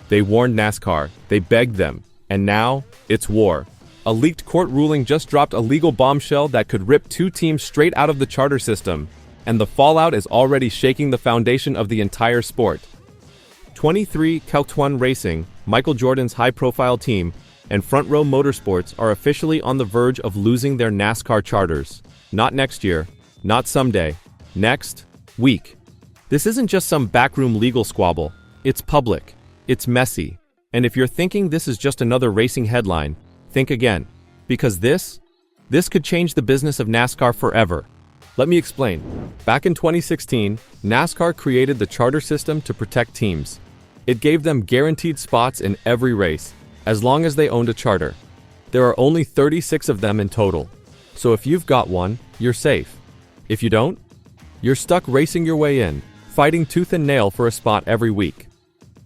They warned NASCAR, they begged them, and now, it's war. A leaked court ruling just dropped a legal bombshell that could rip two teams straight out of the charter system, and the fallout is already shaking the foundation of the entire sport. 23 Kautokeino Racing, Michael Jordan's high-profile team, and Front Row Motorsports are officially on the verge of losing their NASCAR charters. Not next year, not someday, next week. This isn't just some backroom legal squabble. It's public. It's messy. And if you're thinking this is just another racing headline, think again. Because this could change the business of NASCAR forever. Let me explain. Back in 2016, NASCAR created the charter system to protect teams. It gave them guaranteed spots in every race, as long as they owned a charter. There are only 36 of them in total. So if you've got one, you're safe. If you don't, you're stuck racing your way in, fighting tooth and nail for a spot every week.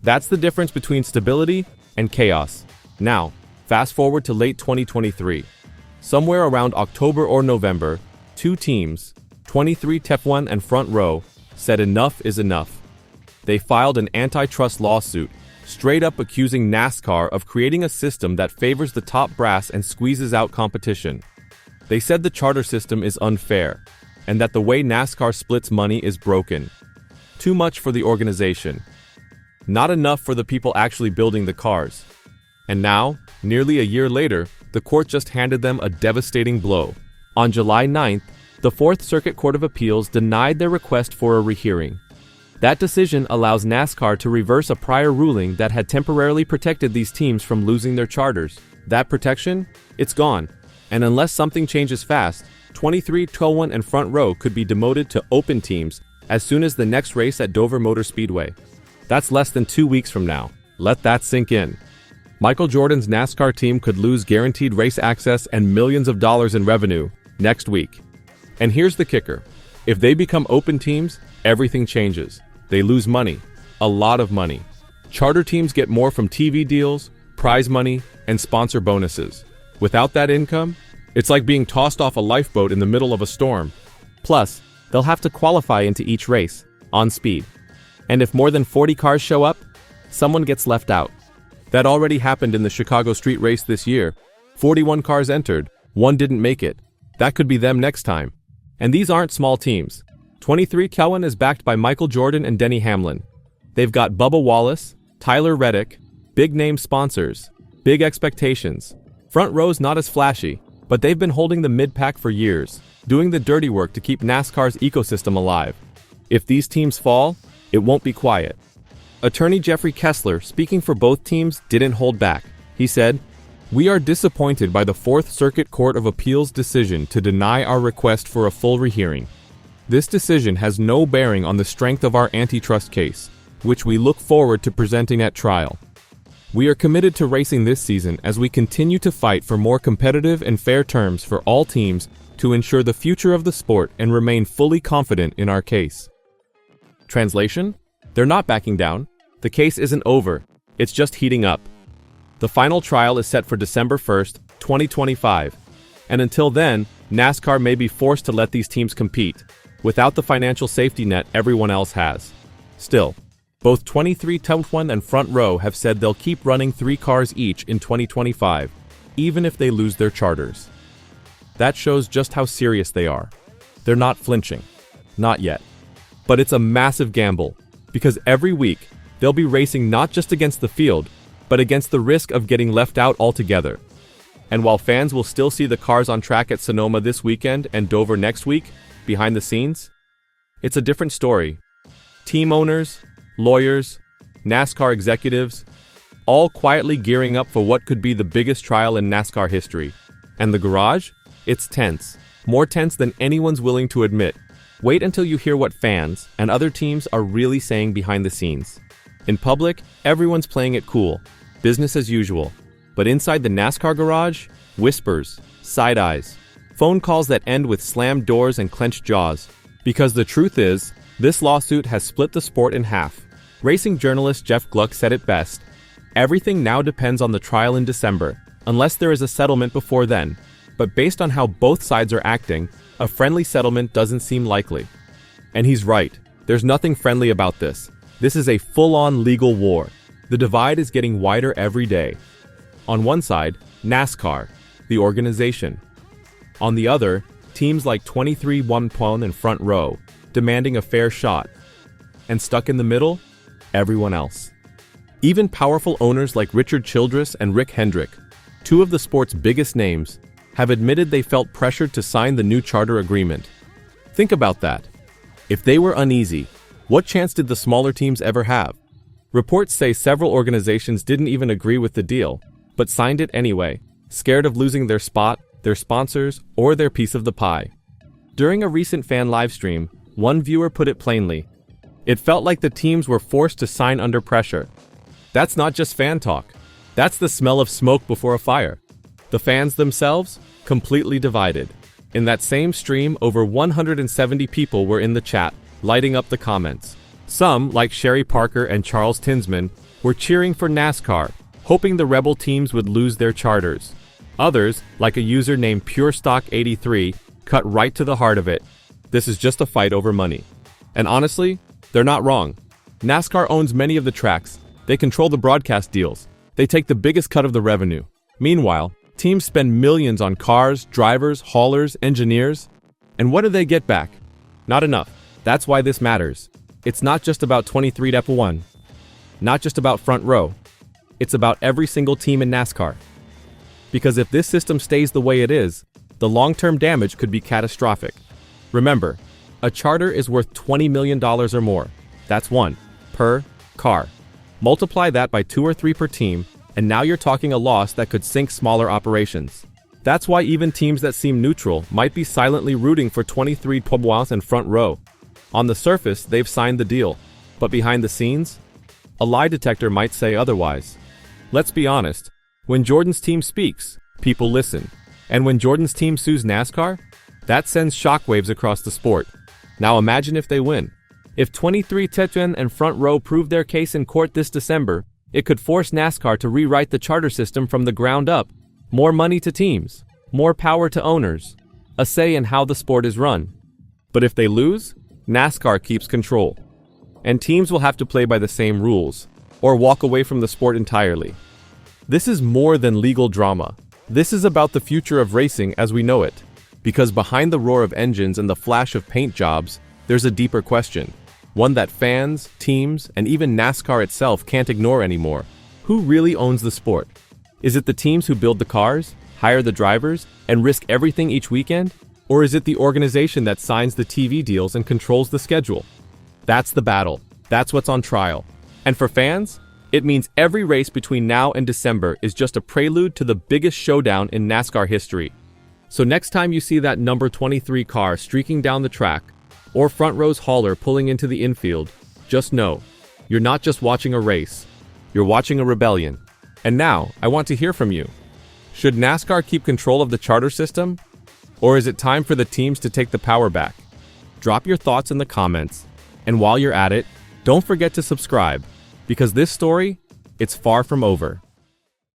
That's the difference between stability and chaos. Now, fast forward to late 2023. Somewhere around October or November, two teams, 23 Tef1 and Front Row, said enough is enough. They filed an antitrust lawsuit, straight up accusing NASCAR of creating a system that favors the top brass and squeezes out competition. They said the charter system is unfair, and that the way NASCAR splits money is broken. Too much for the organization. Not enough for the people actually building the cars. And now, nearly a year later, the court just handed them a devastating blow. On July 9th, the Fourth Circuit Court of Appeals denied their request for a rehearing. That decision allows NASCAR to reverse a prior ruling that had temporarily protected these teams from losing their charters. That protection? It's gone. And unless something changes fast, 23 Tef1 and Front Row could be demoted to open teams as soon as the next race at Dover Motor Speedway. That's less than 2 weeks from now. Let that sink in. Michael Jordan's NASCAR team could lose guaranteed race access and millions of dollars in revenue next week. And here's the kicker. If they become open teams, everything changes. They lose money. A lot of money. Charter teams get more from TV deals, prize money, and sponsor bonuses. Without that income, it's like being tossed off a lifeboat in the middle of a storm. Plus, they'll have to qualify into each race, on speed. And if more than 40 cars show up, someone gets left out. That already happened in the Chicago street race this year. 41 cars entered, one didn't make it. That could be them next time. And these aren't small teams. 23 Tef1 is backed by Michael Jordan and Denny Hamlin. They've got Bubba Wallace, Tyler Reddick, big-name sponsors, big expectations. Front Row's not as flashy, but they've been holding the mid-pack for years, doing the dirty work to keep NASCAR's ecosystem alive. If these teams fall, it won't be quiet. Attorney Jeffrey Kessler, speaking for both teams, didn't hold back. He said, "We are disappointed by the Fourth Circuit Court of Appeals' decision to deny our request for a full rehearing. This decision has no bearing on the strength of our antitrust case, which we look forward to presenting at trial. We are committed to racing this season as we continue to fight for more competitive and fair terms for all teams to ensure the future of the sport and remain fully confident in our case." Translation? They're not backing down. The case isn't over. It's just heating up. The final trial is set for December 1st, 2025. And until then, NASCAR may be forced to let these teams compete, without the financial safety net everyone else has. Still, both 23 Tef1 and Front Row have said they'll keep running 3 cars each in 2025, even if they lose their charters. That shows just how serious they are. They're not flinching. Not yet. But it's a massive gamble, because every week, they'll be racing not just against the field, but against the risk of getting left out altogether. And while fans will still see the cars on track at Sonoma this weekend and Dover next week, behind the scenes, it's a different story. Team owners, lawyers, NASCAR executives, all quietly gearing up for what could be the biggest trial in NASCAR history. And the garage? It's tense. More tense than anyone's willing to admit. Wait until you hear what fans and other teams are really saying behind the scenes. In public, everyone's playing it cool, business as usual. But inside the NASCAR garage, whispers, side eyes, phone calls that end with slammed doors and clenched jaws. Because the truth is, this lawsuit has split the sport in half. Racing journalist Jeff Gluck said it best. Everything now depends on the trial in December, unless there is a settlement before then. But based on how both sides are acting, a friendly settlement doesn't seem likely. And he's right. There's nothing friendly about this. This is a full-on legal war. The divide is getting wider every day. On one side, Nascar, the organization. On the other, teams like 23 Bombshell and Front Row, demanding a fair shot. And stuck in the middle, everyone else. Even powerful owners like Richard Childress and Rick Hendrick, two of the sport's biggest names, have admitted they felt pressured to sign the new charter agreement. Think about that. If they were uneasy, what chance did the smaller teams ever have? Reports say several organizations didn't even agree with the deal, but signed it anyway, scared of losing their spot, their sponsors, or their piece of the pie. During a recent fan livestream, one viewer put it plainly. It felt like the teams were forced to sign under pressure. That's not just fan talk. That's the smell of smoke before a fire. The fans themselves, completely divided. In that same stream, over 170 people were in the chat, lighting up the comments. Some, like Sherry Parker and Charles Tinsman, were cheering for Nascar, hoping the rebel teams would lose their charters. Others, like a user named PureStock83, cut right to the heart of it. This is just a fight over money. And honestly, they're not wrong. NASCAR owns many of the tracks. They control the broadcast deals. They take the biggest cut of the revenue. Meanwhile, teams spend millions on cars, drivers, haulers, engineers. And what do they get back? Not enough. That's why this matters. It's not just about 23 F1. Not just about Front Row. It's about every single team in NASCAR. Because if this system stays the way it is, the long-term damage could be catastrophic. Remember, a charter is worth $20 million or more. That's one per car. Multiply that by 2 or 3 per team, and now you're talking a loss that could sink smaller operations. That's why even teams that seem neutral might be silently rooting for 23 Bombshell and Front Row. On the surface, they've signed the deal, but behind the scenes, a lie detector might say otherwise. Let's be honest, when Jordan's team speaks, people listen. And when Jordan's team sues NASCAR, that sends shockwaves across the sport. Now imagine if they win. If 23 Tetran and Front Row prove their case in court this December, it could force NASCAR to rewrite the charter system from the ground up. More money to teams, more power to owners, a say in how the sport is run. But if they lose, NASCAR keeps control. And teams will have to play by the same rules, or walk away from the sport entirely. This is more than legal drama. This is about the future of racing as we know it. Because behind the roar of engines and the flash of paint jobs, there's a deeper question. One that fans, teams, and even NASCAR itself can't ignore anymore. Who really owns the sport? Is it the teams who build the cars, hire the drivers, and risk everything each weekend? Or is it the organization that signs the TV deals and controls the schedule? That's the battle. That's what's on trial. And for fans, it means every race between now and December is just a prelude to the biggest showdown in NASCAR history. So next time you see that number 23 car streaking down the track, or Front Row's hauler pulling into the infield, just know, you're not just watching a race, you're watching a rebellion. And now, I want to hear from you. Should NASCAR keep control of the charter system? Or is it time for the teams to take the power back? Drop your thoughts in the comments, and while you're at it, don't forget to subscribe, because this story, it's far from over.